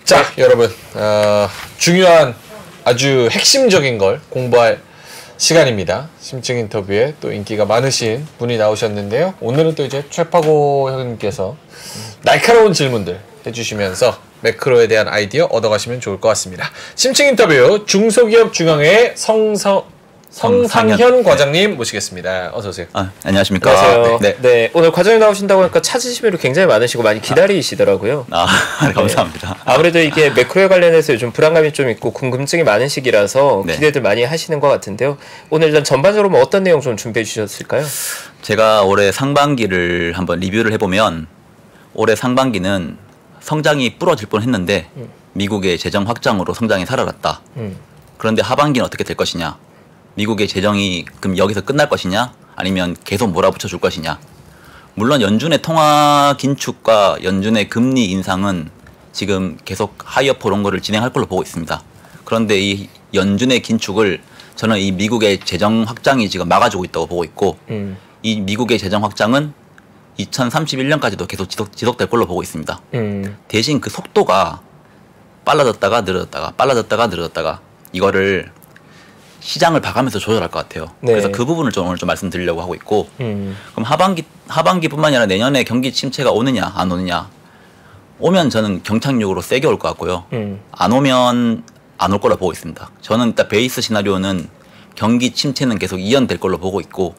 자, 여러분, 중요한 아주 핵심적인 걸 공부할 시간입니다. 심층 인터뷰에 또 인기가 많으신 분이 나오셨는데요. 오늘은 또 이제 최파고 형님께서 날카로운 질문들 해주시면서 매크로에 대한 아이디어 얻어가시면 좋을 것 같습니다. 심층 인터뷰 중소기업 중앙회 성상현 과장님 모시겠습니다. 어서 오세요. 안녕하십니까. 안녕하세요. 네, 오늘 과장님 나오신다고 하니까 찾으시면 굉장히 많으시고 많이 기다리시더라고요. 네, 감사합니다. 네. 아무래도 이게 매크로에 관련해서 요즘 불안감이 좀 있고 궁금증이 많은 시기라서 기대들 많이 하시는 것 같은데요. 오늘 일단 전반적으로 뭐 어떤 내용 좀 준비해 주셨을까요? 제가 올해 상반기를 한번 리뷰를 해보면 올해 상반기는 성장이 부러질 뻔했는데 미국의 재정 확장으로 성장이 살아났다. 그런데 하반기는 어떻게 될 것이냐? 미국의 재정이 그럼 여기서 끝날 것이냐? 아니면 계속 몰아붙여 줄 것이냐? 물론 연준의 통화 긴축과 연준의 금리 인상은 지금 계속 하이어포 롱거를 진행할 걸로 보고 있습니다. 그런데 이 연준의 긴축을 저는 이 미국의 재정 확장이 지금 막아주고 있다고 보고 있고 이 미국의 재정 확장은 2031년까지도 계속 지속될 걸로 보고 있습니다. 대신 그 속도가 빨라졌다가 늘어졌다가 이거를 시장을 봐가면서 조절할 것 같아요. 네. 그래서 그 부분을 좀 오늘 좀 말씀드리려고 하고 있고 그럼 하반기뿐만 아니라 내년에 경기 침체가 오느냐 안 오느냐 오면 저는 경착륙으로 세게 올 것 같고요. 안 오면 안 올 거라 보고 있습니다. 저는 일단 베이스 시나리오는 경기 침체는 계속 이연될 걸로 보고 있고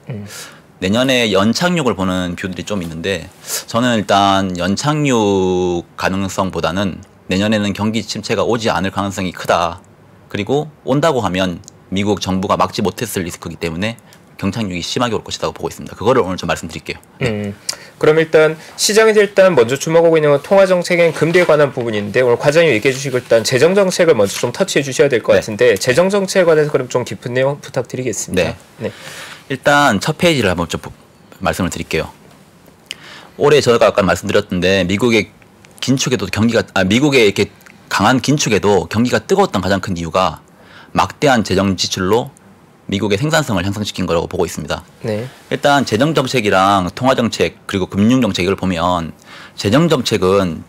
내년에 연착륙을 보는 뷰들이 좀 있는데 저는 일단 연착륙 가능성보다는 내년에는 경기 침체가 오지 않을 가능성이 크다. 그리고 온다고 하면 미국 정부가 막지 못했을 리스크이기 때문에 경착륙이 심하게 올 것이라고 보고 있습니다. 그거를 오늘 좀 말씀드릴게요. 그럼 일단 시장에서 일단 먼저 주목하고 있는 건 통화정책엔 금리에 관한 부분인데 오늘 과장님 얘기해 주시고 일단 재정정책을 먼저 좀 터치해 주셔야 될 것 같은데 재정정책에 관해서 그럼 좀 깊은 내용 부탁드리겠습니다. 네. 일단 첫 페이지를 한번 좀 말씀을 드릴게요. 올해 제가 아까 말씀드렸던데 미국의 긴축에도 미국의 이렇게 강한 긴축에도 경기가 뜨거웠던 가장 큰 이유가 막대한 재정 지출로 미국의 생산성을 향상시킨 거라고 보고 있습니다. 네. 일단 재정 정책이랑 통화 정책 그리고 금융 정책을 보면 재정 정책은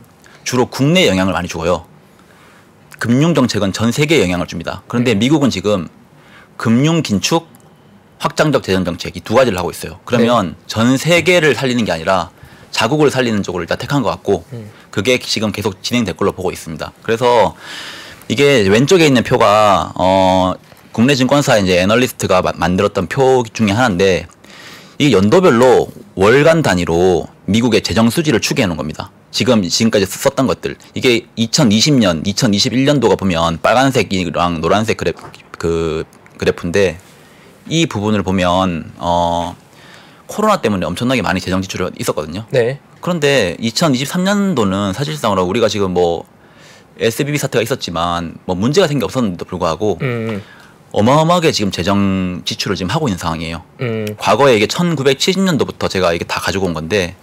주로 국내 영향을 많이 주고요. 금융 정책은 전 세계에 영향을 줍니다. 그런데 미국은 지금 금융 긴축, 확장적 재정 정책 이 두 가지를 하고 있어요. 그러면 전 세계를 살리는 게 아니라 자국을 살리는 쪽으로 일단 택한 것 같고 그게 지금 계속 진행될 걸로 보고 있습니다. 그래서 이게 왼쪽에 있는 표가 국내 증권사 이제 애널리스트가 만들었던 표 중에 하나인데 이게 연도별로 월간 단위로 미국의 재정 수지를 추계해 놓은 겁니다. 지금까지 썼던 것들 이게 2020년, 2021년도가 보면 빨간색이랑 노란색 그래프인데 이 부분을 보면 코로나 때문에 엄청나게 많이 재정 지출이 있었거든요. 네. 그런데 2023년도는 사실상으로 우리가 지금 뭐 SBB 사태가 있었지만 뭐 문제가 생겨 없었는데도 불구하고 어마어마하게 지금 재정 지출을 지금 하고 있는 상황이에요. 과거에 이게 1970년도부터 제가 이게 다 가지고 온 건데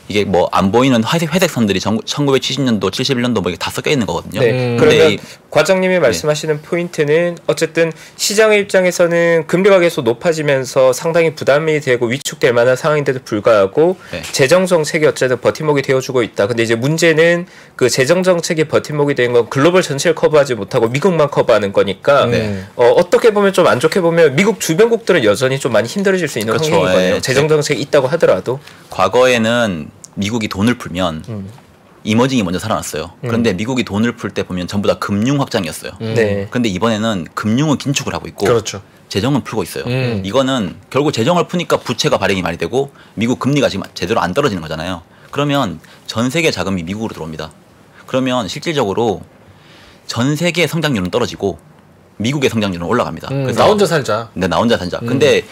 이게 뭐 안 보이는 회색 선들이 1970년도, 71년도 뭐 이게 다 섞여 있는 거거든요. 네. 그러면 과장님이 말씀하시는 포인트는 어쨌든 시장의 입장에서는 금리가 계속 높아지면서 상당히 부담이 되고 위축될 만한 상황인데도 불구하고 재정 정책이 어쨌든 버팀목이 되어주고 있다. 근데 이제 문제는 그 재정 정책이 버팀목이 된 건 글로벌 전체를 커버하지 못하고 미국만 커버하는 거니까 어떻게 보면 좀 안 좋게 보면 미국 주변국들은 여전히 좀 많이 힘들어질 수 있는 환경이거든요. 재정 정책이 있다고 하더라도 과거에는 미국이 돈을 풀면 이머징이 먼저 살아났어요. 그런데 미국이 돈을 풀 때 보면 전부 다 금융 확장이었어요. 그런데 이번에는 금융은 긴축을 하고 있고 재정은 풀고 있어요. 이거는 결국 재정을 푸니까 부채가 발행이 많이 되고 미국 금리가 지금 제대로 안 떨어지는 거잖아요. 그러면 전 세계 자금이 미국으로 들어옵니다. 그러면 실질적으로 전 세계의 성장률은 떨어지고 미국의 성장률은 올라갑니다. 그래서 나 혼자 살자. 네, 나 혼자 살자. 근데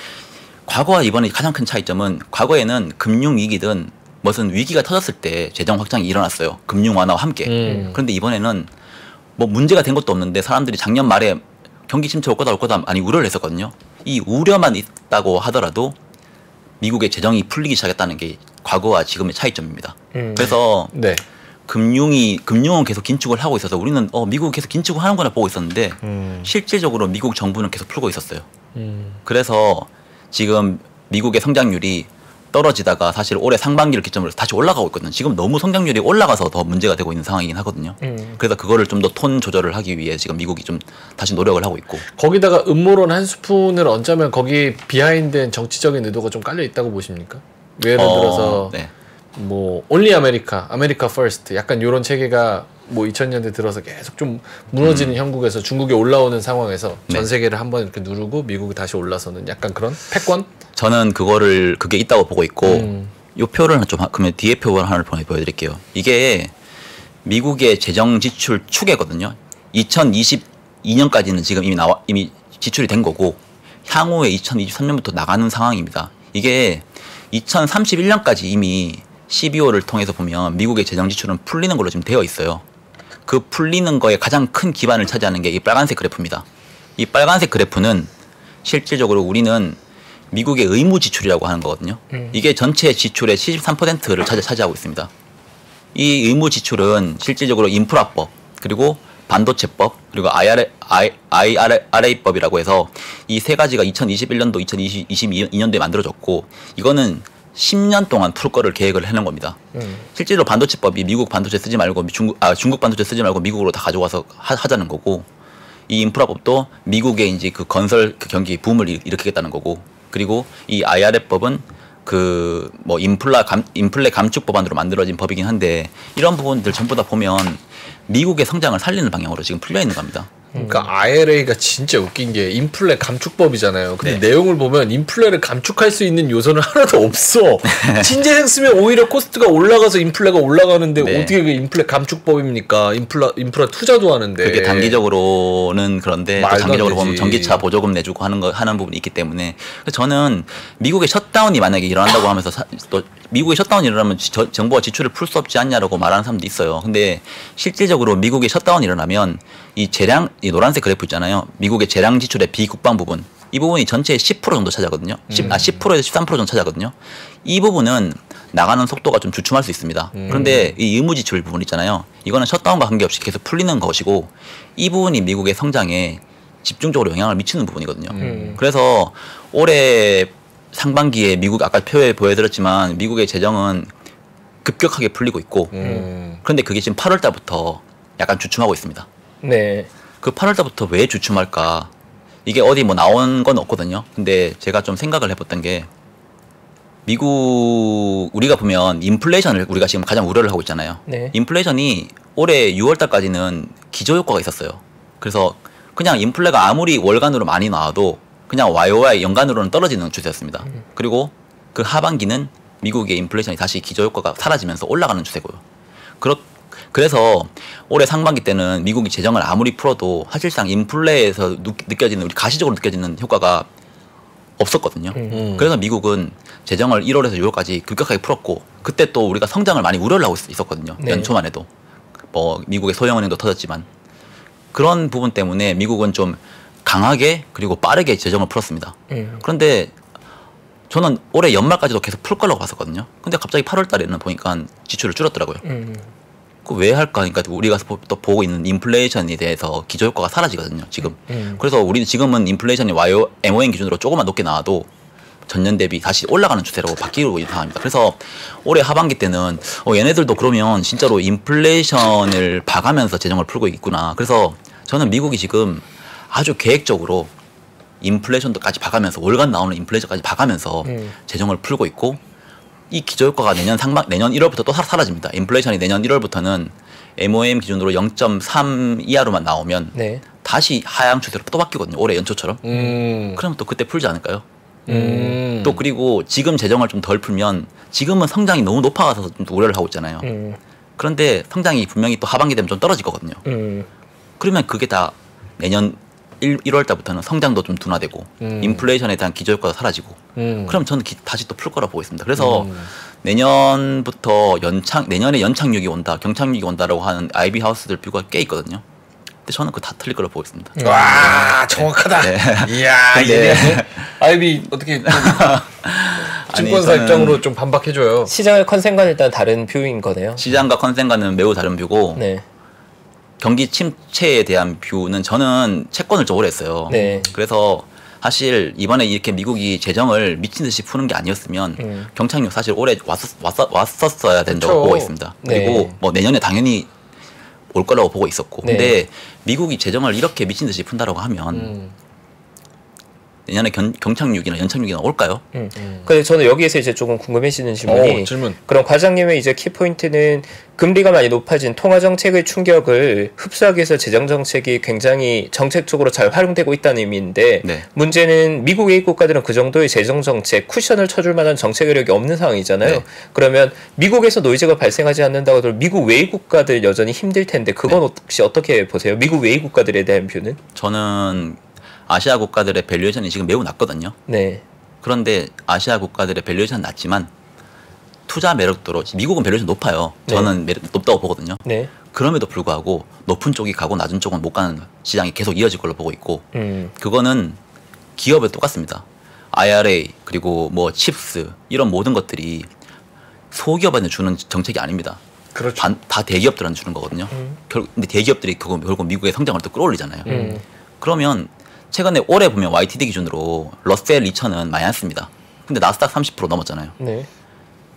과거와 이번에 가장 큰 차이점은 과거에는 금융 위기든 무슨 위기가 터졌을 때 재정 확장이 일어났어요. 금융 완화와 함께. 그런데 이번에는 뭐 문제가 된 것도 없는데 사람들이 작년 말에 경기 침체 올 거다 많이 우려를 했었거든요. 이 우려만 있다고 하더라도 미국의 재정이 풀리기 시작했다는 게 과거와 지금의 차이점입니다. 그래서 금융은 계속 긴축을 하고 있어서 우리는 미국 계속 긴축을 하는 거나 보고 있었는데 실질적으로 미국 정부는 계속 풀고 있었어요. 그래서 지금 미국의 성장률이 떨어지다가 사실 올해 상반기를 기점으로 다시 올라가고 있거든요. 지금 너무 성장률이 올라가서 더 문제가 되고 있는 상황이긴 하거든요. 그래서 그거를 좀 더 톤 조절을 하기 위해 지금 미국이 좀 다시 노력을 하고 있고. 거기다가 음모론 한 스푼을 얹자면 거기 비하인드엔 정치적인 의도가 좀 깔려 있다고 보십니까? 예를 들어서 네. 뭐 올리 아메리카, 아메리카 퍼스트 약간 이런 체계가 뭐 2000년대 들어서 계속 좀 무너지는 형국에서 중국이 올라오는 상황에서 전 세계를 한번 이렇게 누르고 미국이 다시 올라서는 약간 그런 패권? 저는 그게 있다고 보고 있고 요 표를 좀 그러면 뒤에 표를 하나를 보여드릴게요. 이게 미국의 재정 지출 추계거든요. 2022년까지는 지금 이미 지출이 된 거고 향후에 2023년부터 나가는 상황입니다. 이게 2031년까지 이미 12월을 통해서 보면 미국의 재정 지출은 풀리는 걸로 지금 되어 있어요. 그 풀리는 거에 가장 큰 기반을 차지하는 게 이 빨간색 그래프입니다. 이 빨간색 그래프는 실질적으로 우리는 미국의 의무 지출이라고 하는 거거든요. 이게 전체 지출의 73%를 차지하고 있습니다. 이 의무 지출은 실질적으로 인프라법, 그리고 반도체법, 그리고 IRA법이라고 해서 이 세 가지가 2021년도, 2022년도에 만들어졌고 이거는 10년 동안 풀 거를 계획을 해놓은 겁니다. 실제로 반도체법이 미국 반도체 쓰지 말고 중국 반도체 쓰지 말고 미국으로 다 가져와서 하자는 거고, 이 인프라법도 미국의 이제 그 건설 그 경기 붐을 일으키겠다는 거고, 그리고 이 IRA법은 그 뭐 인플레 감축 법안으로 만들어진 법이긴 한데 이런 부분들 전부 다 보면 미국의 성장을 살리는 방향으로 지금 풀려 있는 겁니다. 그러니까 IRA가 진짜 웃긴 게 인플레 감축법이잖아요. 근데 네. 내용을 보면 인플레를 감축할 수 있는 요소는 하나도 없어. 신재생 쓰면 오히려 코스트가 올라가서 인플레가 올라가는데 네. 어떻게 그 인플레 감축법입니까? 인프라 투자도 하는데. 그게 단기적으로는 그런데 또 말도 안 장기적으로 보면 되지. 전기차 보조금 내주고 하는 부분이 있기 때문에 저는 미국의 셧다운이 만약에 일어난다고 하면서 또 미국의 셧다운이 일어나면 정부가 지출을 풀 수 없지 않냐라고 말하는 사람도 있어요. 근데 실질적으로 미국의 셧다운이 일어나면 이 노란색 그래프 있잖아요. 미국의 재량 지출의 비국방 부분. 이 부분이 전체의 10% 정도 차지하거든요. 10%에서 13% 정도 차지하거든요. 이 부분은 나가는 속도가 좀 주춤할 수 있습니다. 그런데 이 의무 지출 부분 있잖아요. 이거는 셧다운과 관계없이 계속 풀리는 것이고 이 부분이 미국의 성장에 집중적으로 영향을 미치는 부분이거든요. 그래서 올해 상반기에 미국 아까 표에 보여드렸지만 미국의 재정은 급격하게 풀리고 있고 그런데 그게 지금 8월 달부터 약간 주춤하고 있습니다. 네. 그 8월 달부터 왜 주춤할까? 이게 어디 뭐 나온 건 없거든요. 근데 제가 좀 생각을 해봤던 게 미국 우리가 보면 인플레이션을 우리가 지금 가장 우려를 하고 있잖아요. 네. 인플레이션이 올해 6월 달까지는 기저효과가 있었어요. 그래서 그냥 인플레가 아무리 월간으로 많이 나와도 그냥 YOY 연간으로는 떨어지는 추세였습니다. 그리고 그 하반기는 미국의 인플레이션이 다시 기저효과가 사라지면서 올라가는 추세고요. 그래서 올해 상반기 때는 미국이 재정을 아무리 풀어도 사실상 인플레에서 느껴지는 우리 가시적으로 느껴지는 효과가 없었거든요. 그래서 미국은 재정을 1월에서 6월까지 급격하게 풀었고 그때 또 우리가 성장을 많이 우려를 하고 있었거든요. 네. 연초만 해도 뭐 미국의 소형은행도 터졌지만 그런 부분 때문에 미국은 좀 강하게 그리고 빠르게 재정을 풀었습니다. 그런데 저는 올해 연말까지도 계속 풀 거라고 봤었거든요. 근데 갑자기 8월 달에는 보니까 지출을 줄였더라고요. 그 왜 할까? 그러니까 우리가 또 보고 있는 인플레이션에 대해서 기저효과가 사라지거든요. 지금. 그래서 우리는 지금은 인플레이션이 MOM 기준으로 조금만 높게 나와도 전년 대비 다시 올라가는 추세로 바뀌고 있는 상황입니다. 그래서 올해 하반기 때는 얘네들도 그러면 진짜로 인플레이션을 봐가면서 재정을 풀고 있구나. 그래서 저는 미국이 지금 아주 계획적으로 인플레이션도까지 봐가면서 월간 나오는 인플레이션까지 봐가면서 재정을 풀고 있고 이 기저효과가 내년 1월부터 또 사라집니다. 인플레이션이 내년 1월부터는 MOM 기준으로 0.3 이하로만 나오면 네. 다시 하향 추세로 또 바뀌거든요. 올해 연초처럼. 그럼 또 그때 풀지 않을까요? 또 그리고 지금 재정을 좀 덜 풀면 지금은 성장이 너무 높아가서 좀 우려를 하고 있잖아요. 그런데 성장이 분명히 또 하반기 되면 좀 떨어질 거거든요. 그러면 그게 다 내년 1월 달부터는 성장도 좀 둔화되고 인플레이션에 대한 기저효과가 사라지고 그럼 저는 다시 또 풀 거라 보고 있습니다. 그래서 내년부터 내년에 연착륙이 온다, 경착륙이 온다라고 하는 IB 하우스들 뷰가 꽤 있거든요. 근데 저는 그거 다 틀릴 거라 보고 있습니다. 와 정확하다. 네. 이야 근데- 이게 아이비 어떻게 좀 증권사 저는 입장으로 좀 반박해줘요. 시장의 컨센과는 일단 다른 뷰인 거네요. 시장과 컨센과는 매우 다른 뷰고 네. 경기 침체에 대한 뷰는 저는 채권을 좀 오래 했어요. 네. 그래서 사실 이번에 이렇게 미국이 재정을 미친 듯이 푸는 게 아니었으면 경착륙 사실 올해 왔었어야 된다고 그쵸. 보고 있습니다. 그리고 네. 뭐 내년에 당연히 올 거라고 보고 있었고, 네. 근데 미국이 재정을 이렇게 미친 듯이 푼다라고 하면 내년에 경착륙이나 연착륙이나 올까요? 근데 저는 여기에서 이제 조금 궁금해지는 질문이 질문. 그럼 과장님의 이제 키포인트는 금리가 많이 높아진 통화 정책의 충격을 흡수하기 위해서 재정 정책이 굉장히 정책적으로 잘 활용되고 있다는 의미인데 네. 문제는 미국 외국 국가들은 그 정도의 재정 정책 쿠션을 쳐줄 만한 정책 여력이 없는 상황이잖아요. 네. 그러면 미국에서 노이즈가 발생하지 않는다고 하더라도 미국 외국 국가들 여전히 힘들 텐데 그건 혹시 어떻게 보세요? 미국 외국 국가들에 대한 뷰는? 저는 아시아 국가들의 밸류에이션이 지금 매우 낮거든요. 네. 그런데 아시아 국가들의 밸류에이션은 낮지만 투자 매력도로 미국은 밸류에이션 높아요. 저는 높다고 보거든요. 네. 그럼에도 불구하고 높은 쪽이 가고 낮은 쪽은 못 가는 시장이 계속 이어질 걸로 보고 있고 그거는 기업에 똑같습니다. IRA 그리고 뭐 칩스 이런 모든 것들이 소기업한테 주는 정책이 아닙니다. 그렇죠. 다 대기업들한테 주는 거거든요. 근데 대기업들이 결국 미국의 성장을 또 끌어올리잖아요. 그러면 최근에 올해 보면 YTD 기준으로 러셀 2000은 마이너스입니다. 근데 나스닥 30% 넘었잖아요. 네.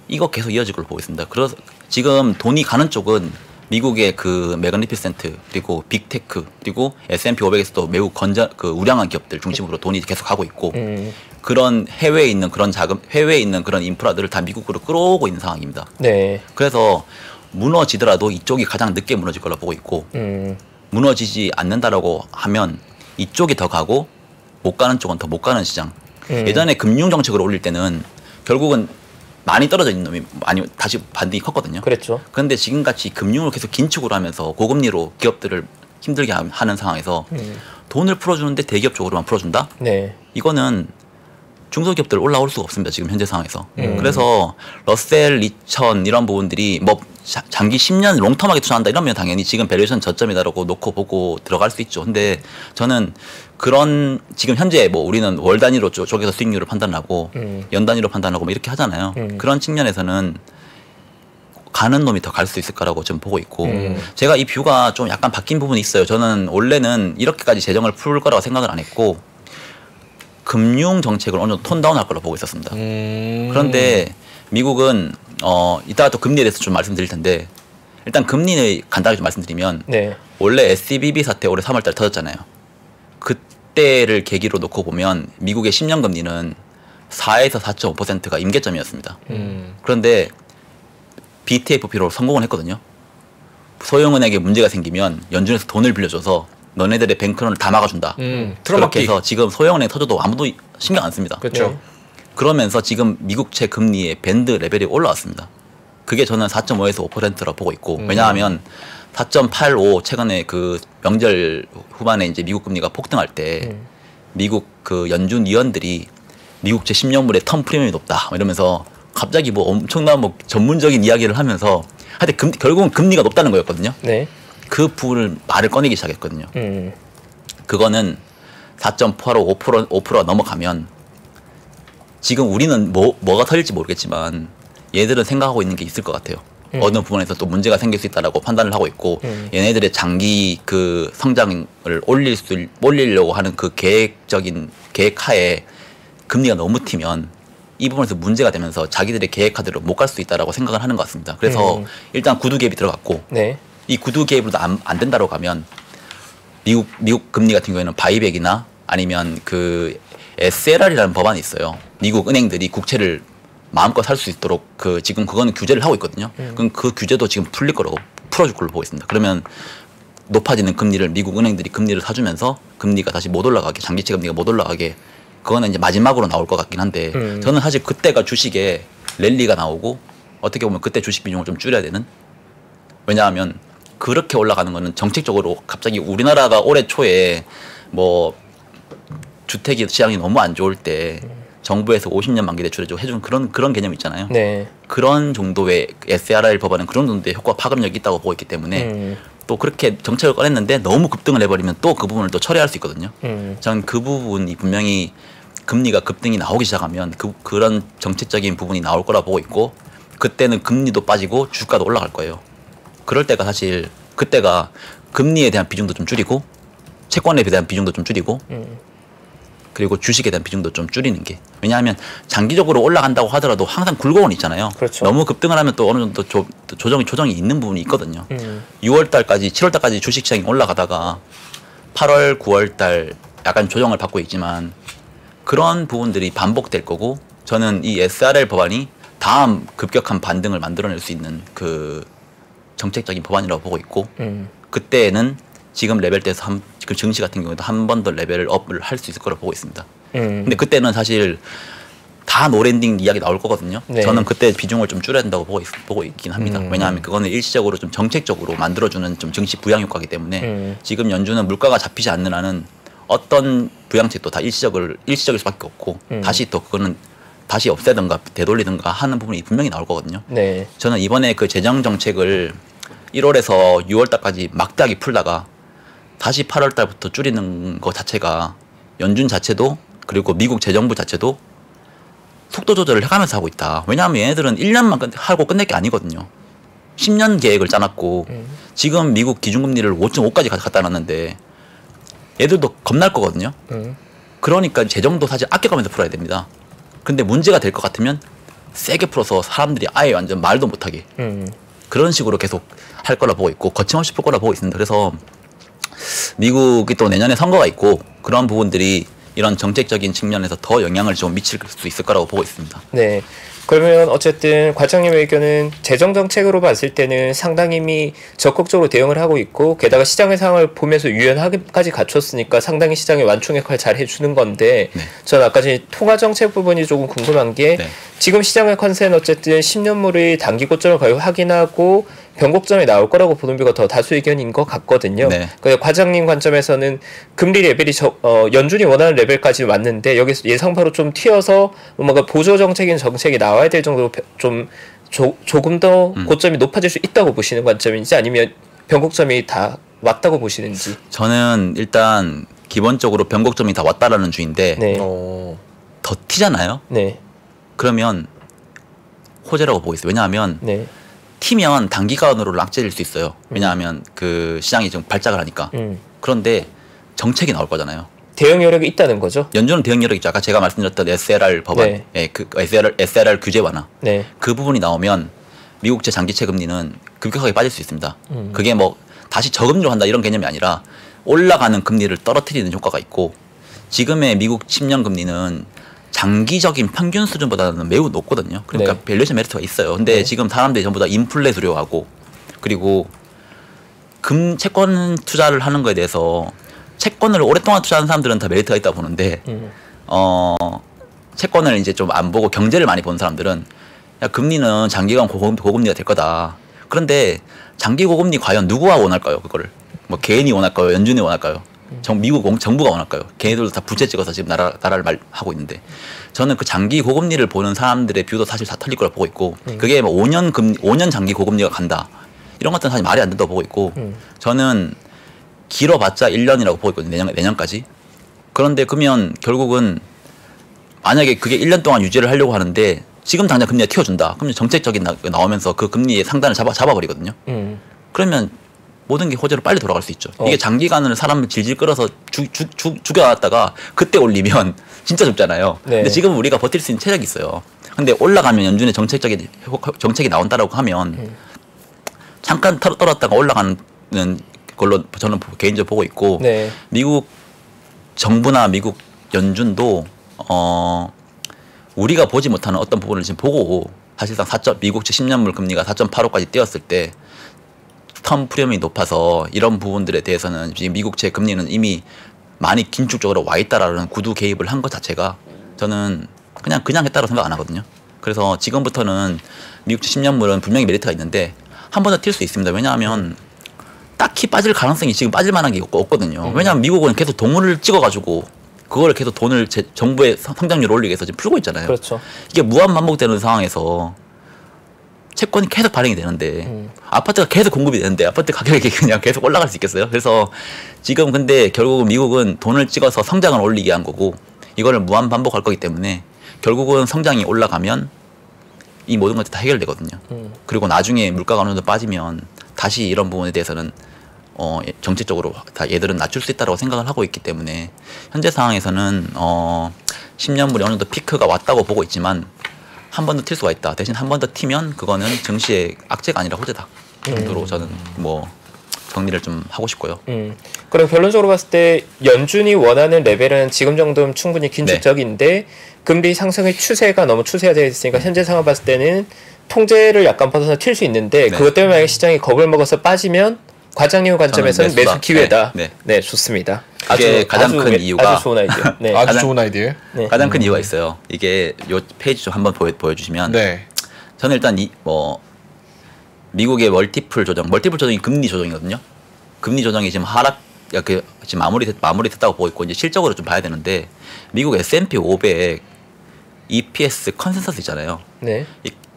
이거 계속 이어질 걸로 보고 있습니다. 그래서 지금 돈이 가는 쪽은 미국의 그 메가니피센트 그리고 빅테크 그리고 S&P 500에서도 매우 우량한 기업들 중심으로 돈이 계속 가고 있고 그런 해외에 있는 그런 해외에 있는 그런 인프라들을 다 미국으로 끌어오고 있는 상황입니다. 네. 그래서 무너지더라도 이쪽이 가장 늦게 무너질 걸로 보고 있고 무너지지 않는다라고 하면 이쪽이 더 가고 못 가는 쪽은 더 못 가는 시장. 예전에 금융 정책을 올릴 때는 결국은 많이 떨어져 있는 놈이 많이 다시 반등이 컸거든요. 그랬죠. 그런데 지금같이 금융을 계속 긴축을 하면서 고금리로 기업들을 힘들게 하는 상황에서 돈을 풀어주는데 대기업 쪽으로만 풀어준다? 네. 이거는 중소기업들 올라올 수가 없습니다. 지금 현재 상황에서. 그래서 러셀 2000 이런 부분들이 뭐 장기 10년 롱텀하게 투자한다 이러면 당연히 지금 밸류에이션 저점이다라고 놓고 보고 들어갈 수 있죠. 근데 저는 그런 지금 현재 뭐 우리는 월 단위로 쪽에서 수익률을 판단하고 연 단위로 판단하고 뭐 이렇게 하잖아요. 그런 측면에서는 가는 놈이 더 갈 수 있을 거라고 지금 보고 있고 제가 이 뷰가 좀 약간 바뀐 부분이 있어요. 저는 원래는 이렇게까지 재정을 풀 거라고 생각을 안 했고 금융 정책을 어느 정도 톤다운 할 걸로 보고 있었습니다. 그런데 미국은 이따가 또 금리에 대해서 좀 말씀드릴 텐데 일단 금리를 간단하게 좀 말씀드리면 네. 원래 SVB 사태 올해 3월달 터졌잖아요. 그때를 계기로 놓고 보면 미국의 10년 금리는 4에서 4.5%가 임계점이었습니다. 그런데 BTFP로 성공을 했거든요. 소형은행에 문제가 생기면 연준에서 돈을 빌려줘서 너네들의 뱅크런을 다 막아준다. 그렇게 해서 지금 소형은행 터져도 아무도 신경 안 씁니다. 그렇죠. 그러면서 지금 미국채 금리의 밴드 레벨이 올라왔습니다. 그게 저는 4.5에서 5%라고 보고 있고 왜냐하면 4.85 최근에 그 명절 후반에 이제 미국 금리가 폭등할 때 미국 그 연준 위원들이 미국채 10년물의 텀 프리미엄이 높다 이러면서 갑자기 뭐 엄청난 뭐 전문적인 이야기를 하면서 하여튼 결국은 금리가 높다는 거였거든요. 네. 그 부분을 말을 꺼내기 시작했거든요. 그거는 4.85 5%가 넘어가면 지금 우리는 뭐가 터질지 모르겠지만 얘들은 생각하고 있는 게 있을 것 같아요. 어느 부분에서 또 문제가 생길 수 있다라고 판단을 하고 있고 얘네들의 장기 그 성장을 올리려고 하는 그 계획하에 금리가 너무 튀면 이 부분에서 문제가 되면서 자기들의 계획하대로 못 갈 수 있다라고 생각을 하는 것 같습니다. 그래서 일단 구두 갭이 들어갔고 네. 이 구두 갭으로도 안 된다고 가면 미국 금리 같은 경우에는 바이백이나 아니면 그 SLR이라는 법안이 있어요. 미국 은행들이 국채를 마음껏 살 수 있도록 지금 그거는 규제를 하고 있거든요. 그럼 그 규제도 지금 풀어줄 걸로 보고 있습니다. 그러면 높아지는 금리를 미국 은행들이 금리를 사주면서 금리가 다시 못 올라가게 장기채 금리가 못 올라가게 그거는 이제 마지막으로 나올 것 같긴 한데 저는 사실 그때가 주식에 랠리가 나오고 어떻게 보면 그때 주식 비중을 좀 줄여야 되는 왜냐하면 그렇게 올라가는 거는 정책적으로 갑자기 우리나라가 올해 초에 뭐 주택 시장이 너무 안 좋을 때 정부에서 50년 만기 대출을 해준 그런 개념 있잖아요. 네. 그런 정도의 SRR 법안은 그런 정도의 효과 파급력이 있다고 보고 있기 때문에 또 그렇게 정책을 꺼냈는데 너무 급등을 해버리면 또 그 부분을 또 처리할 수 있거든요. 저는 그 부분이 분명히 금리가 급등이 나오기 시작하면 그런 정책적인 부분이 나올 거라 보고 있고 그때는 금리도 빠지고 주가도 올라갈 거예요. 그럴 때가 사실 그때가 금리에 대한 비중도 좀 줄이고 채권에 대한 비중도 좀 줄이고 그리고 주식에 대한 비중도 좀 줄이는 게. 왜냐하면 장기적으로 올라간다고 하더라도 항상 굴곡은 있잖아요. 그렇죠. 너무 급등을 하면 또 어느 정도 조정이 있는 부분이 있거든요. 6월달까지 7월달까지 주식시장이 올라가다가 8월 9월달 약간 조정을 받고 있지만 그런 부분들이 반복될 거고, 저는 이 SRL 법안이 다음 급격한 반등을 만들어낼 수 있는 그 정책적인 법안이라고 보고 있고, 그때는 지금 레벨대에서 그 증시 같은 경우에도 한 번 더 레벨을 업을 할 수 있을 거라고 보고 있습니다. 근데 그때는 사실 다 노랜딩 이야기 나올 거거든요. 네. 저는 그때 비중을 좀 줄여야 된다고 보고 있긴 합니다. 왜냐하면 그거는 일시적으로 좀 정책적으로 만들어주는 좀 증시 부양 효과이기 때문에 지금 연준은 물가가 잡히지 않는 한은 어떤 부양책도 다 일시적일 수밖에 없고 다시 또 그거는 다시 없애든가 되돌리든가 하는 부분이 분명히 나올 거거든요. 네. 저는 이번에 그 재정 정책을 1월에서 6월달까지 막대하게 풀다가 다시 8월달부터 줄이는 것 자체가 연준 자체도 그리고 미국 재정부 자체도 속도 조절을 해가면서 하고 있다. 왜냐하면 얘네들은 1년만 하고 끝낼 게 아니거든요. 10년 계획을 짜놨고 지금 미국 기준금리를 5.5까지 갖다 놨는데 얘들도 겁날 거거든요. 그러니까 재정도 사실 아껴가면서 풀어야 됩니다. 근데 문제가 될 것 같으면 세게 풀어서 사람들이 아예 완전 말도 못하게 그런 식으로 계속 할 거라 보고 있고 거침없이 풀 거라 보고 있습니다. 그래서 미국이 또 내년에 선거가 있고 그런 부분들이 이런 정책적인 측면에서 더 영향을 좀 미칠 수 있을 거라고 보고 있습니다. 네. 그러면 어쨌든 과장님의 의견은 재정 정책으로 봤을 때는 상당히 이미 적극적으로 대응을 하고 있고 게다가 시장의 상황을 보면서 유연하게까지 갖췄으니까 상당히 시장의 완충 역할을 잘 해주는 건데 네. 저는 아까 전에 통화 정책 부분이 조금 궁금한 게 네. 지금 시장의 컨센은 어쨌든 10년물의 단기 고점을 거의 확인하고 변곡점에 나올 거라고 보는 비가 더 다수 의견인 것 같거든요. 네. 과장님 관점에서는 금리 레벨이 연준이 원하는 레벨까지 왔는데 여기서 예상바로 좀 튀어서 뭔가 보조 정책인 정책이 나와야 될 정도로 좀 조금 더 고점이 높아질 수 있다고 보시는 관점인지 아니면 변곡점이 다 왔다고 보시는지. 저는 일단 기본적으로 변곡점이 다 왔다라는 주의인데 네. 더 튀잖아요. 네. 그러면 호재라고 보고 있어요. 왜냐하면 네. 튀면 단기간으로 락질일 수 있어요. 왜냐하면 그 시장이 지금 발작을 하니까. 그런데 정책이 나올 거잖아요. 대응 여력이 있다는 거죠. 연준은 대응 여력이 있죠. 아까 제가 말씀드렸던 SLR 법안, 네. 예, 그 SLR 규제 완화. 네. 그 부분이 나오면 미국제 장기채 금리는 급격하게 빠질 수 있습니다. 그게 뭐 다시 저금리로 한다 이런 개념이 아니라 올라가는 금리를 떨어뜨리는 효과가 있고 지금의 미국 10년 금리는 장기적인 평균 수준보다는 매우 높거든요. 그러니까 네. 밸류에이션 메리트가 있어요. 근데 네. 지금 사람들이 전부 다 인플레 두려워하고 그리고 채권 투자를 하는 거에 대해서 채권을 오랫동안 투자하는 사람들은 다 메리트가 있다고 보는데 채권을 이제 좀 안 보고 경제를 많이 보는 사람들은 야, 금리는 장기간 고금리가 될 거다. 그런데 장기 고금리 과연 누구가 원할까요? 그거를 뭐 개인이 원할까요? 연준이 원할까요? 미국 정부가 원할까요? 걔네들도 다 부채 찍어서 지금 나라를 말하고 있는데 저는 그 장기 고금리를 보는 사람들의 뷰도 사실 다 틀릴 거라 보고 있고 그게 뭐 5년 장기 고금리가 간다 이런 것들은 사실 말이 안 된다고 보고 있고 저는 길어봤자 1년이라고 보고 있거든요. 내년까지. 그런데 그러면 결국은 만약에 그게 1년 동안 유지를 하려고 하는데 지금 당장 금리가 튀어준다. 그러면 정책적인 나오면서 그 금리의 상단을 잡아버리거든요. 그러면 모든 게 호재로 빨리 돌아갈 수 있죠. 이게 장기간을 사람을 질질 끌어서 죽여놨다가 그때 올리면 진짜 좁잖아요. 네. 근데 지금 우리가 버틸 수 있는 체력이 있어요. 근데 올라가면 연준의 정책이 나온다라고 하면 잠깐 떨었다가 올라가는 걸로 저는 개인적으로 보고 있고 네. 미국 정부나 미국 연준도 우리가 보지 못하는 어떤 부분을 지금 보고 사실상 미국채 10년물 금리가 4.85까지 뛰었을 때 텀 프리미엄이 높아서 이런 부분들에 대해서는 지금 미국채 금리는 이미 많이 긴축적으로 와 있다라는 구두 개입을 한 것 자체가 저는 그냥 했다고 생각 안 하거든요. 그래서 지금부터는 미국채 10년물은 분명히 메리트가 있는데 한 번 더 튈 수 있습니다. 왜냐하면 딱히 빠질 가능성이 지금 빠질 만한 게 없거든요. 왜냐하면 미국은 계속 동물을 찍어가지고 그걸 계속 돈을 정부의 성장률을 올리기 위해서 지금 풀고 있잖아요. 그렇죠. 이게 무한 반복되는 상황에서 채권이 계속 발행이 되는데 아파트가 계속 공급이 되는데 아파트 가격이 그냥 계속 올라갈 수 있겠어요? 그래서 지금 근데 결국은 미국은 돈을 찍어서 성장을 올리게 한 거고 이거를 무한 반복할 거기 때문에 결국은 성장이 올라가면 이 모든 것들이 다 해결되거든요. 그리고 나중에 물가가 어느 정도 빠지면 다시 이런 부분에 대해서는 정책적으로 다 얘들은 낮출 수 있다고 생각을 하고 있기 때문에 현재 상황에서는 10년물이 어느 정도 피크가 왔다고 보고 있지만 한 번 더 튈 수가 있다. 대신 한 번 더 튀면 그거는 증시의 악재가 아니라 호재다 정도로 저는 뭐 정리를 좀 하고 싶고요. 그럼 결론적으로 봤을 때 연준이 원하는 레벨은 지금 정도면 충분히 긴축적인데 금리 상승의 추세가 너무 추세가 되어 있으니까 현재 상황 봤을 때는 통제를 약간 벗어나 튈 수 있는데 그것 때문에 만약에 시장이 겁을 먹어서 빠지면 과장님 관점에서는 매수 기회다. 네, 좋습니다. 이게 가장 큰 이유가 아주 좋은 아이디어. 네. 아주 좋은 아이디어. 네. 가장 큰 이유가 있어요. 이게 요 페이지 좀 한번 보여주시면 네. 저는 일단 미국의 멀티플 조정이 금리 조정이거든요. 금리 조정이 지금 지금 마무리됐다고 보고 있고 이제 실적으로 좀 봐야 되는데 미국 S&P 500 EPS 컨센서스 있잖아요. 네.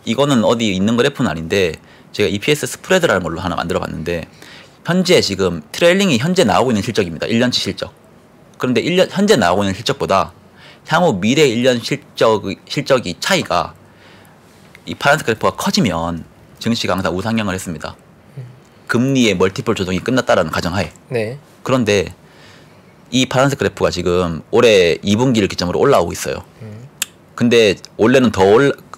이거는 어디 있는 그래프는 아닌데 제가 EPS 스프레드라는 걸로 하나 만들어봤는데 현재 지금 트레일링이 현재 나오고 있는 실적입니다. 1년치 실적. 그런데 현재 나오고 있는 실적보다 향후 미래 1년 실적이 차이가 이 파란색 그래프가 커지면 증시가 항상 우상향을 했습니다. 금리의 멀티플 조정이 끝났다라는 가정하에. 네. 그런데 이 파란색 그래프가 지금 올해 2분기를 기점으로 올라오고 있어요. 근데 원래는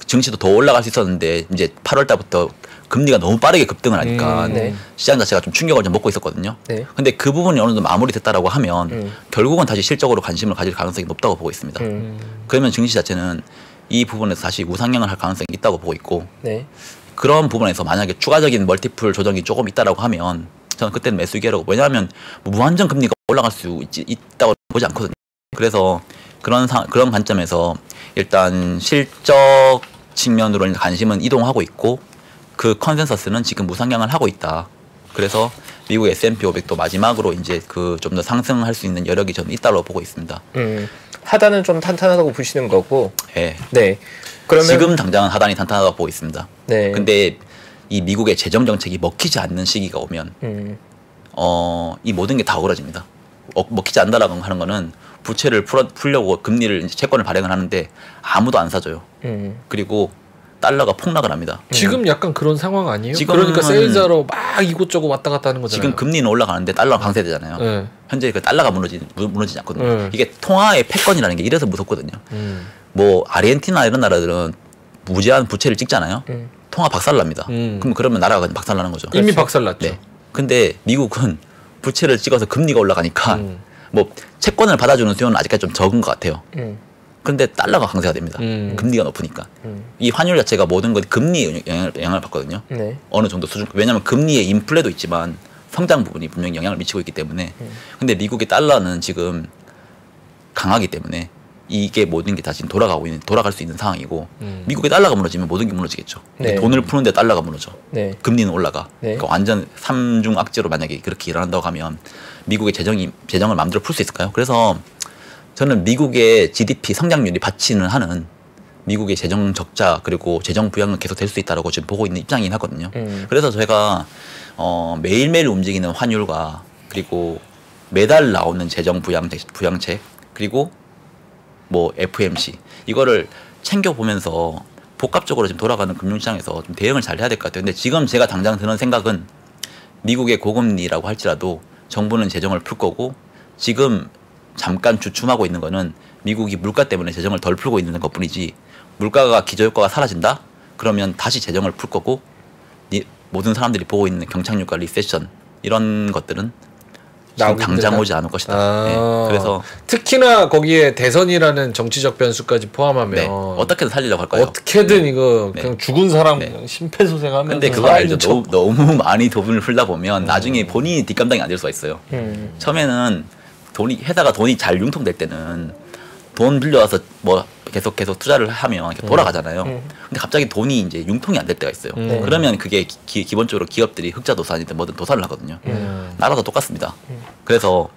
증시도 더 올라갈 수 있었는데 이제 8월 달부터 금리가 너무 빠르게 급등을 하니까 시장 자체가 좀 충격을 좀 먹고 있었거든요. 네. 근데 그 부분이 어느 정도 마무리됐다라고 하면 결국은 다시 실적으로 관심을 가질 가능성이 높다고 보고 있습니다. 그러면 증시 자체는 이 부분에서 다시 우상향을 할 가능성이 있다고 보고 있고 그런 부분에서 만약에 추가적인 멀티플 조정이 조금 있다라고 하면 저는 그때는 매수 기회라고. 왜냐하면 무한정 금리가 올라갈 수 있다고 보지 않거든요. 그래서 그런 관점에서 일단 실적 측면으로 관심은 이동하고 있고 그 컨센서스는 지금 무상향을 하고 있다. 그래서 미국 S&P 500도 마지막으로 이제 그 좀 더 상승할 수 있는 여력이 저는 있다고 보고 있습니다. 하단은 좀 탄탄하다고 보시는 거고. 네. 네. 그러면 지금 당장은 하단이 탄탄하다고 보고 있습니다. 네. 근데 이 미국의 재정 정책이 먹히지 않는 시기가 오면 이 모든 게 다 오그라집니다. 먹히지 않는다라고 하는 거는 부채를 풀려고 금리를 이제 채권을 발행을 하는데 아무도 안 사줘요. 그리고 달러가 폭락을 합니다. 지금 약간 그런 상황 아니에요? 지금은 그러니까 세일즈하러 막 이곳저곳 왔다 갔다 하는 거잖아요. 지금 금리는 올라가는데 달러가 강세되잖아요. 네. 현재 그 달러가 무너지지 않거든요. 이게 통화의 패권이라는 게 이래서 무섭거든요. 뭐 아르헨티나 이런 나라들은 무제한 부채를 찍잖아요. 통화 박살납니다. 그러면 나라가 박살나는 거죠. 이미 박살났죠. 네. 근데 미국은 부채를 찍어서 금리가 올라가니까 뭐 채권을 받아주는 수요는 아직까지 좀 적은 것 같아요. 근데 달러가 강세가 됩니다. 금리가 높으니까. 이 환율 자체가 모든 것 금리에 영향을 받거든요. 네. 어느 정도 수준. 왜냐하면 금리에 인플레도 있지만 성장 부분이 분명히 영향을 미치고 있기 때문에. 근데 미국의 달러는 지금 강하기 때문에 이게 모든 게 다 지금 돌아갈 수 있는 상황이고 미국의 달러가 무너지면 모든 게 무너지겠죠. 네. 돈을 푸는데 달러가 무너져. 네. 금리는 올라가. 네. 그러니까 완전 삼중 악재로 만약에 그렇게 일어난다고 하면 미국의 재정을 마음대로 풀 수 있을까요? 그래서 저는 미국의 GDP 성장률이 받치는 하는 미국의 재정 적자 그리고 재정 부양은 계속 될 수 있다고 지금 보고 있는 입장이긴 하거든요. 그래서 제가 매일매일 움직이는 환율과 그리고 매달 나오는 재정 부양책 그리고 뭐 FMC 이거를 챙겨보면서 복합적으로 지금 돌아가는 금융시장에서 좀 대응을 잘 해야 될 것 같아요. 근데 지금 제가 당장 드는 생각은 미국의 고금리라고 할지라도 정부는 재정을 풀 거고 지금 잠깐 주춤하고 있는 거는 미국이 물가 때문에 재정을 덜 풀고 있는 것뿐이지 물가가 기저효과가 사라진다? 그러면 다시 재정을 풀 거고 모든 사람들이 보고 있는 경착륙과 리세션 이런 것들은 지금 당장 오지 않을 것이다. 네. 그래서 특히나 거기에 대선이라는 정치적 변수까지 포함하면 어떻게든 살리려고 할 거예요. 어떻게든 이거 그냥 죽은 사람 심폐소생하면서. 근데 그거 알죠? 너무 많이 돈을 풀다 보면 나중에 본인이 뒷감당이 안 될 수가 있어요. 처음에는 회사가 돈이 잘 융통될 때는 돈 빌려와서 뭐 계속 투자를 하면 돌아가잖아요. 근데 갑자기 돈이 이제 융통이 안 될 때가 있어요. 그러면 그게 기본적으로 기업들이 흑자도산이든 뭐든 도산을 하거든요. 나라도 똑같습니다. 그래서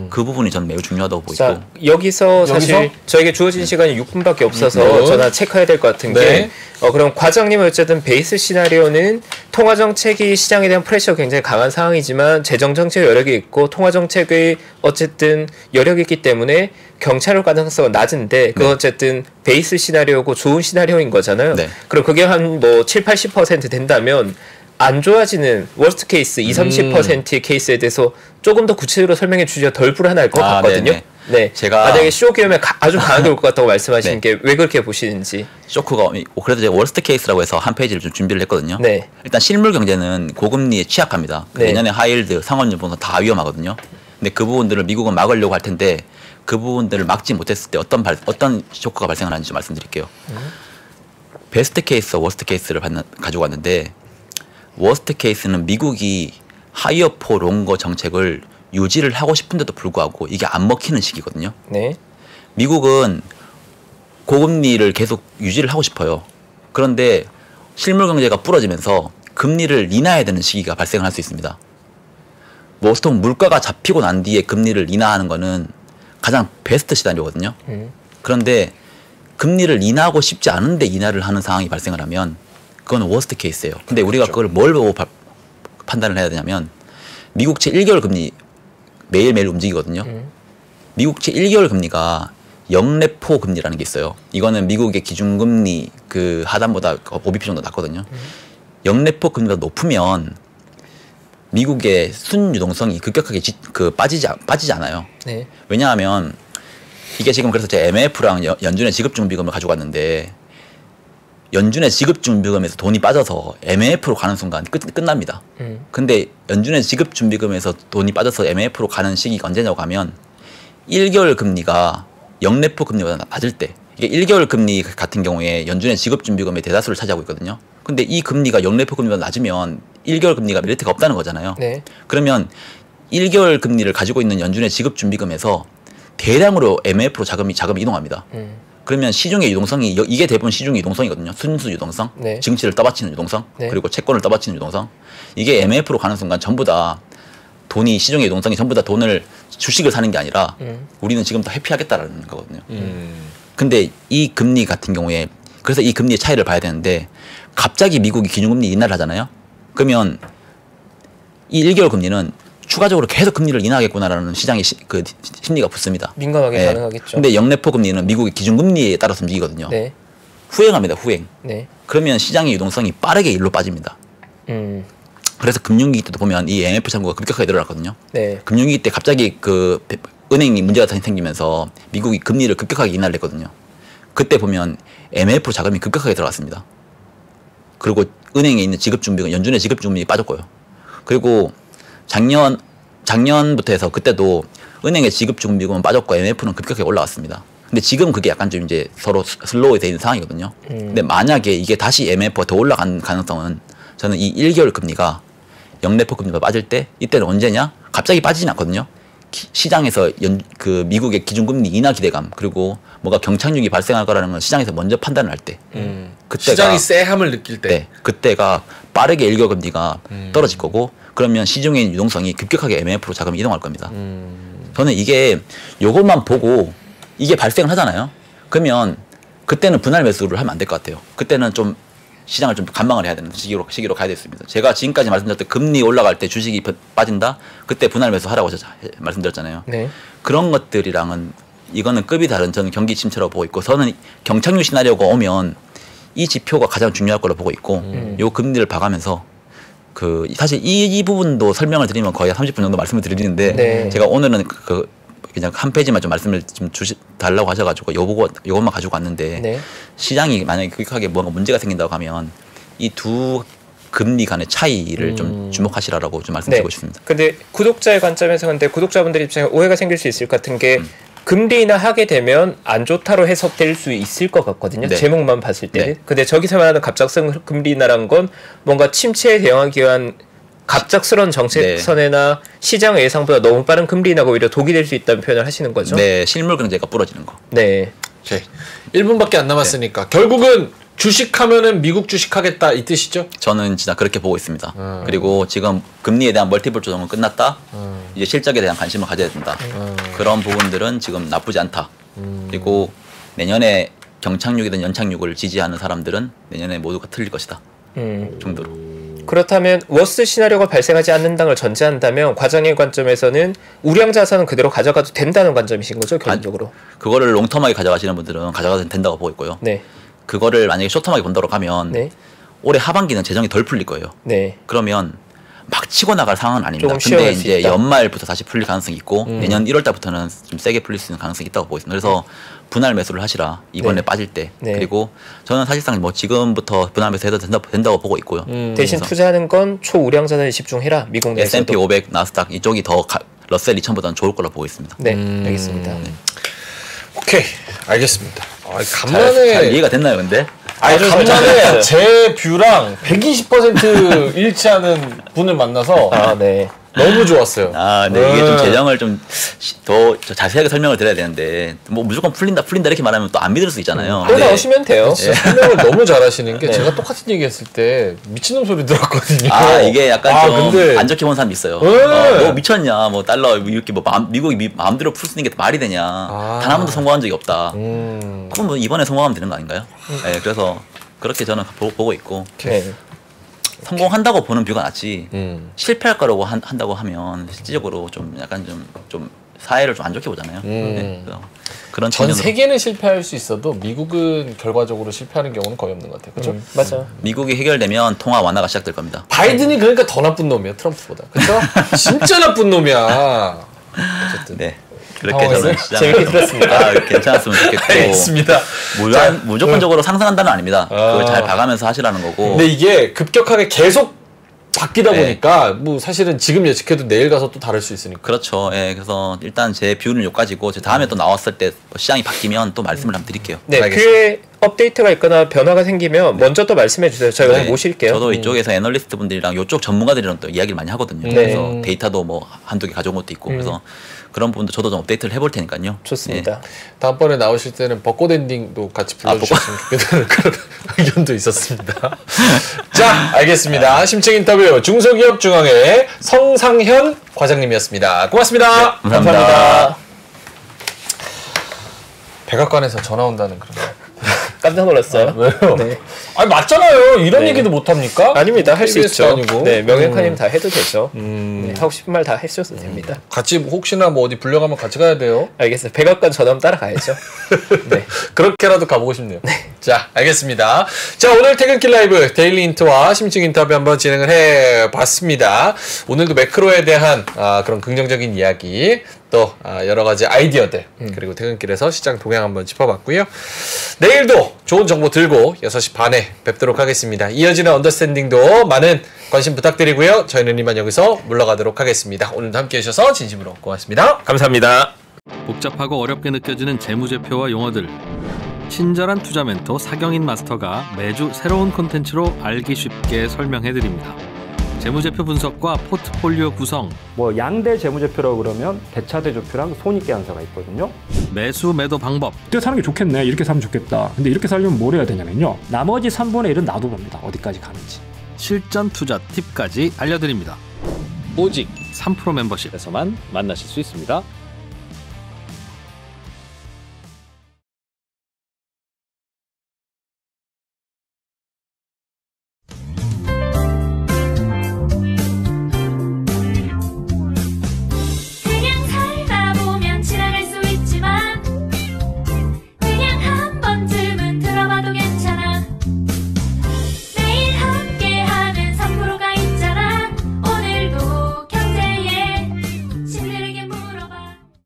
그 부분이 저는 매우 중요하다고 보이고. 자, 여기서 사실 저에게 주어진 시간이 6분밖에 없어서 저는 체크해야 될 것 같은 게 그럼 과장님은 어쨌든 베이스 시나리오는 통화정책이 시장에 대한 프레셔가 굉장히 강한 상황이지만 재정정책 여력이 있고 통화정책의 어쨌든 여력이 있기 때문에 경찰 가능성은 낮은데 그건 어쨌든 베이스 시나리오고 좋은 시나리오인 거잖아요. 그럼 그게 한 뭐 7, 80% 된다면 안 좋아지는 워스트 케이스 20-30%의 케이스에 대해서 조금 더 구체적으로 설명해 주시면 덜 불안할 것 같거든요. 네네. 네, 제가 만약에 쇼크 오면 아주 강하게 올 것 같다고 말씀하시는 네. 게 왜 그렇게 보시는지. 쇼크가 그래도 제가 월스트 케이스라고 해서 한 페이지를 좀 준비를 했거든요. 네. 일단 실물 경제는 고금리에 취약합니다. 네. 내년에 하이힐드, 상환연봉은 다 위험하거든요. 근데 그 부분들을 미국은 막으려고 할 텐데 그 부분들을 막지 못했을 때 어떤 쇼크가 발생하는지 좀 말씀드릴게요. 베스트 케이스, 워스트 케이스를 가지고 왔는데 워스트 케이스는 미국이 하이어 포 롱거 정책을 유지를 하고 싶은데도 불구하고 이게 안 먹히는 시기거든요. 네. 미국은 고금리를 계속 유지를 하고 싶어요. 그런데 실물 경제가 부러지면서 금리를 인하해야 되는 시기가 발생할 수 있습니다. 보통 물가가 잡히고 난 뒤에 금리를 인하하는 거는 가장 베스트 시나리오거든요. 그런데 금리를 인하하고 싶지 않은데 인하를 하는 상황이 발생을 하면 그건 워스트 케이스예요. 근데 우리가 그걸 뭘 보고 판단을 해야 되냐면 미국채 1개월 금리 매일매일 움직이거든요. 미국채 1개월 금리가 영레포 금리라는 게 있어요. 이거는 미국의 기준금리 그 하단보다 5bp 정도 낮거든요. 영레포 금리가 높으면 미국의 순유동성이 급격하게 빠지지 않아요. 네. 왜냐하면 이게 지금 그래서 제 MF랑 연준의 지급준비금을 가지고 왔는데 연준의 지급준비금에서 돈이 빠져서 MF로 가는 순간 끝납니다. 근데 연준의 지급준비금에서 돈이 빠져서 MF로 가는 시기가 언제냐고 하면 1개월 금리가 영레포 금리보다 낮을 때 이게 1개월 금리 같은 경우에 연준의 지급준비금의 대다수를 차지하고 있거든요. 근데 이 금리가 영레포 금리보다 낮으면 1개월 금리가 메리트가 없다는 거잖아요. 네. 그러면 1개월 금리를 가지고 있는 연준의 지급준비금에서 대량으로 MF로 자금이 이동합니다. 그러면 시중의 유동성이 이게 대부분 시중의 유동성이거든요. 순수 유동성, 네. 증시를 떠받치는 유동성, 네. 그리고 채권을 떠받치는 유동성. 이게 MF로 가는 순간 전부 다 돈이 시중의 유동성이 전부 다 돈을 주식을 사는 게 아니라 우리는 지금 다 회피하겠다라는 거거든요. 근데 이 금리 같은 경우에 그래서 이 금리의 차이를 봐야 되는데 갑자기 미국이 기준금리 인하를 하잖아요. 그러면 이 1개월 금리는 추가적으로 계속 금리를 인하하겠구나라는 시장의 심리가 붙습니다. 민감하게 반응하겠죠. 근데 영레포 금리는 미국의 기준금리에 따라서 움직이거든요. 네. 후행합니다. 후행. 네. 그러면 시장의 유동성이 빠르게 일로 빠집니다. 그래서 금융위기 때도 보면 이 MF 잔고가 급격하게 늘어났거든요. 네. 금융위기 때 갑자기 은행이 문제가 생기면서 미국이 금리를 급격하게 인하를 했거든요. 그때 보면 MF로 자금이 급격하게 들어갔습니다. 그리고 은행에 있는 지급준비금, 연준의 지급준비금이 빠졌고요. 그리고 작년부터 해서 그때도 은행의 지급준비금은 빠졌고 MF는 급격하게 올라갔습니다. 근데 지금 그게 약간 좀 이제 서로 슬로우 되어 있는 상황이거든요. 근데 만약에 이게 다시 MF가 더 올라간 가능성은 저는 이 1개월 금리가 영레포 금리가 빠질 때 이때는 언제냐? 갑자기 빠지진 않거든요. 시장에서 미국의 기준금리 인하 기대감 그리고 뭔가 경착륙이 발생할 거라는 걸 시장에서 먼저 판단을 할 때 그때가 시장이 쎄함을 느낄 때 네, 그때가 빠르게 1개월 금리가 떨어질 거고 그러면 시중의 유동성이 급격하게 MF로 자금이 이동할 겁니다. 저는 이게 요것만 보고 이게 발생을 하잖아요. 그러면 그때는 분할 매수를 하면 안 될 것 같아요. 그때는 좀 시장을 좀 관망을 해야 되는 시기로 가야 됐습니다. 제가 지금까지 말씀드렸던 금리 올라갈 때 주식이 빠진다? 그때 분할 매수 하라고 말씀드렸잖아요. 네. 그런 것들이랑은 이거는 급이 다른 저는 경기 침체라고 보고 있고 저는 경착륙 시나리오가 오면 이 지표가 가장 중요할 거로 보고 있고 요 금리를 봐가면서 사실 이 부분도 설명을 드리면 거의 30분 정도 말씀을 드리는데 네. 제가 오늘은 그냥 한 페이지만 좀 말씀을 좀 달라고 하셔가지고 요것만 가지고 왔는데 네. 시장이 만약에 급격하게 뭔가 문제가 생긴다고 하면 이 두 금리 간의 차이를 좀 주목하시라고 좀 말씀드리고 싶습니다. 근데 구독자의 관점에서 근데 구독자분들 입장에 오해가 생길 수 있을 것 같은 게 금리 인하하게 되면 안 좋다로 해석될 수 있을 것 같거든요. 네. 제목만 봤을 때는. 네. 근데 저기서 말하는 갑작스러운 금리 인하라는 건 뭔가 침체에 대응하기 위한 갑작스러운 정책선회나 시장 예상보다 너무 빠른 금리 인하가 오히려 독이 될 수 있다는 표현을 하시는 거죠. 네, 실물 경제가 부러지는 거. 네. 오케이. 1분밖에 안 남았으니까 결국은 주식하면은 미국 주식하겠다 이 뜻이죠? 저는 진짜 그렇게 보고 있습니다. 그리고 지금 금리에 대한 멀티플 조정은 끝났다. 이제 실적에 대한 관심을 가져야 된다. 그런 부분들은 지금 나쁘지 않다. 그리고 내년에 경착륙이든 연착륙을 지지하는 사람들은 내년에 모두가 틀릴 것이다. 정도로. 그렇다면 워스트 시나리오가 발생하지 않는다는 걸 전제한다면 과장의 관점에서는 우량 자산은 그대로 가져가도 된다는 관점이신 거죠, 결론적으로? 그거를 롱텀하게 가져가시는 분들은 가져가도 된다고 보고 있고요. 네. 그거를 만약에 숏텀하게 본다고 하면 네. 올해 하반기는 재정이 덜 풀릴 거예요. 네. 그러면 막 치고 나갈 상황은 아닙니다. 조금 근데 쉬어갈 수 이제 있다. 연말부터 다시 풀릴 가능성이 있고 내년 1월 달부터는 좀 세게 풀릴 수 있는 가능성이 있다고 보고 있습니다. 그래서 분할 매수를 하시라. 이번에 네. 빠질 때. 네. 그리고 저는 사실상 뭐 지금부터 분할 매수해도 된다고 보고 있고요. 대신 그래서 투자하는 건 초우량자산에 집중해라. 미국 내에서도. S&P 500, 나스닥 이쪽이 더 러셀 2000보다는 좋을 거라 보고 있습니다. 네, 알겠습니다. 오케이, 알겠습니다. 잘 간만에 이해가 됐나요, 근데? 간만에 제 뷰랑 120% 일치하는 분을 만나서 아, 네. 너무 좋았어요. 아, 네. 이게 좀 재정을 좀 더 자세하게 설명을 드려야 되는데 뭐 무조건 풀린다 이렇게 말하면 또 안 믿을 수 있잖아요. 또 근데 나오시면 돼요. 진짜 설명을 너무 잘하시는 게 네. 제가 똑같은 얘기했을 때 미친놈 소리 들었거든요. 아, 이게 약간 좀 근데 안 좋게 본 사람이 있어요. 네. 너 미쳤냐? 뭐 달러 이렇게 뭐 미국이 마음대로 풀 수 있는 게 말이 되냐? 단 한 번도 성공한 적이 없다. 그럼 뭐 이번에 성공하면 되는 거 아닌가요? 네, 그래서 그렇게 저는 보고 있고 네. 성공한다고 보는 뷰가 낫지 실패할 거라고 한다고 하면 음. 실질적으로 좀 약간 좀 사회를 좀 안 좋게 보잖아요. 네, 그래서 그런 전 측면으로 세계는 실패할 수 있어도 미국은 결과적으로 실패하는 경우는 거의 없는 것 같아요. 그렇죠? 맞아. 미국이 해결되면 통화 완화가 시작될 겁니다. 바이든이 그러니까 더 나쁜 놈이야, 트럼프보다. 그렇죠? 진짜 나쁜 놈이야. 어쨌든. 네. 그렇게 저는 당황했어요? 시장을 재밌게 들었습니다. 괜찮았으면 좋겠고 알겠습니다. 무조건적으로 상승한다는 아닙니다. 그걸 잘 봐가면서 하시라는 거고. 근데 이게 급격하게 계속 바뀌다 네. 보니까 뭐 사실은 지금 예측해도 내일 가서 또 다를 수 있으니까. 그렇죠. 예, 그래서 일단 제 뷰는 여기까지고 제 다음에 또 나왔을 때 시장이 바뀌면 또 말씀을 한번 드릴게요. 네, 알겠습니다. 뷰에 업데이트가 있거나 변화가 생기면 먼저 또 말씀해 주세요. 저희가 네, 오늘 모실게요. 저도 이쪽에서 애널리스트 분들이랑 이쪽 전문가들이랑 또 이야기를 많이 하거든요. 네. 그래서 데이터도 뭐 한두 개 가져온 것도 있고 그래서 그런 부분도 저도 좀 업데이트를 해볼 테니까요. 좋습니다. 다음번에 나오실 때는 벚꽃 엔딩도 같이 불러주셨으면 좋겠다는 그런 의견도 있었습니다. 자, 알겠습니다. 심층 인터뷰 중소기업중앙회 성상현 과장님이었습니다. 고맙습니다. 네, 감사합니다. 백악관에서 전화 온다는 그런. 깜짝 놀랐어요. 왜요? 네. 아니 맞잖아요. 이런 네. 얘기도 못 합니까? 아닙니다. 할 수 KBS 있죠. 도 아니고. 네, 명예카님 다 해도 되죠. 네, 하고 싶은 말 다 해주셔도 됩니다. 같이 혹시나 뭐 어디 불려가면 같이 가야 돼요. 알겠어요. 백악관 전화면 따라가야죠. 네. 그렇게라도 가보고 싶네요. 자, 알겠습니다. 자, 오늘 퇴근길 라이브 데일리 인트와 심층 인터뷰 한번 진행을 해봤습니다. 오늘도 매크로에 대한 그런 긍정적인 이야기 또 여러 가지 아이디어들 그리고 퇴근길에서 시장 동향 한번 짚어봤고요. 내일도 좋은 정보 들고 6시 반에 뵙도록 하겠습니다. 이어지는 언더스탠딩도 많은 관심 부탁드리고요. 저희는 이만 여기서 물러가도록 하겠습니다. 오늘도 함께해 주셔서 진심으로 고맙습니다. 감사합니다. 복잡하고 어렵게 느껴지는 재무제표와 용어들, 친절한 투자 멘토 사경인 마스터가 매주 새로운 콘텐츠로 알기 쉽게 설명해드립니다. 재무제표 분석과 포트폴리오 구성, 뭐 양대 재무제표라고 그러면 대차대조표랑 손익계산서가 있거든요. 매수 매도 방법, 이렇게 사는 게 좋겠네, 이렇게 사면 좋겠다. 근데 이렇게 살려면 뭘 해야 되냐면요, 나머지 3분의 1은 놔둬봅니다. 어디까지 가는지. 실전 투자 팁까지 알려드립니다. 오직 3프로 멤버십에서만 만나실 수 있습니다.